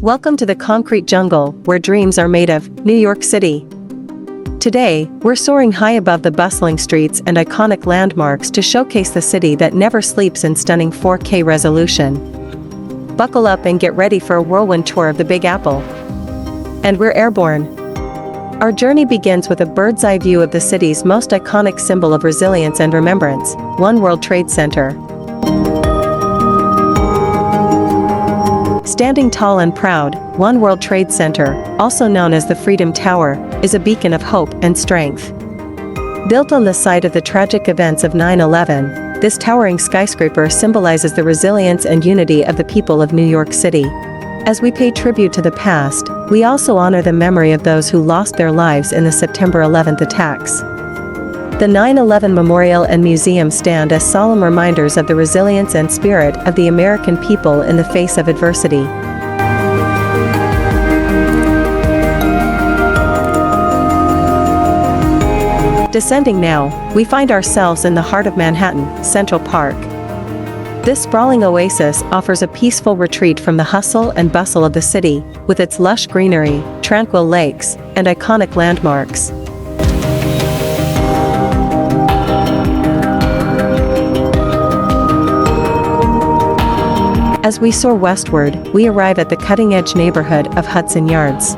Welcome to the concrete jungle where dreams are made of, New York City. Today, we're soaring high above the bustling streets and iconic landmarks to showcase the city that never sleeps in stunning 4K resolution. Buckle up and get ready for a whirlwind tour of the Big Apple. And we're airborne. Our journey begins with a bird's-eye view of the city's most iconic symbol of resilience and remembrance, One World Trade Center. Standing tall and proud, One World Trade Center, also known as the Freedom Tower, is a beacon of hope and strength. Built on the site of the tragic events of 9/11, this towering skyscraper symbolizes the resilience and unity of the people of New York City. As we pay tribute to the past, we also honor the memory of those who lost their lives in the September 11th attacks. The 9/11 Memorial and Museum stand as solemn reminders of the resilience and spirit of the American people in the face of adversity. Descending now, we find ourselves in the heart of Manhattan, Central Park. This sprawling oasis offers a peaceful retreat from the hustle and bustle of the city, with its lush greenery, tranquil lakes, and iconic landmarks. As we soar westward, we arrive at the cutting-edge neighborhood of Hudson Yards.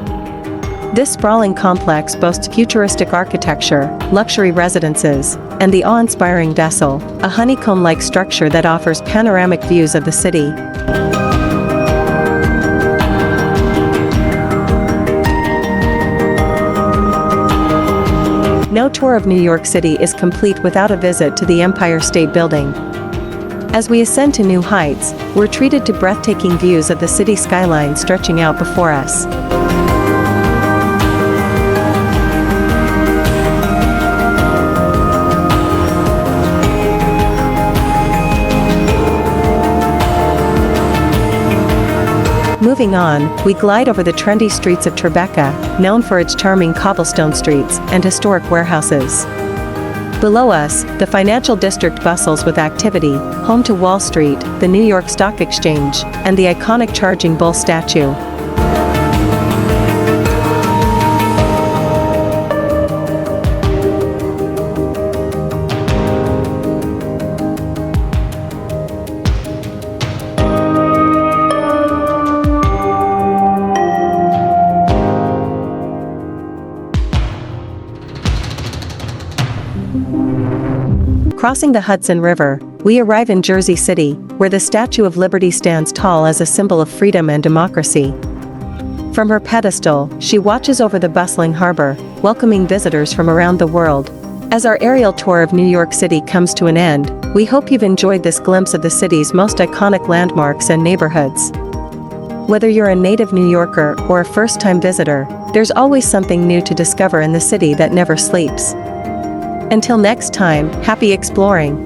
This sprawling complex boasts futuristic architecture, luxury residences, and the awe-inspiring Vessel, a honeycomb-like structure that offers panoramic views of the city. No tour of New York City is complete without a visit to the Empire State Building. As we ascend to new heights, we're treated to breathtaking views of the city skyline stretching out before us. Moving on, we glide over the trendy streets of Tribeca, known for its charming cobblestone streets and historic warehouses. Below us, the financial district bustles with activity, home to Wall Street, the New York Stock Exchange, and the iconic Charging Bull statue. Crossing the Hudson River, we arrive in Jersey City, where the Statue of Liberty stands tall as a symbol of freedom and democracy. From her pedestal, she watches over the bustling harbor, welcoming visitors from around the world. As our aerial tour of New York City comes to an end, we hope you've enjoyed this glimpse of the city's most iconic landmarks and neighborhoods. Whether you're a native New Yorker or a first-time visitor, there's always something new to discover in the city that never sleeps. Until next time, happy exploring!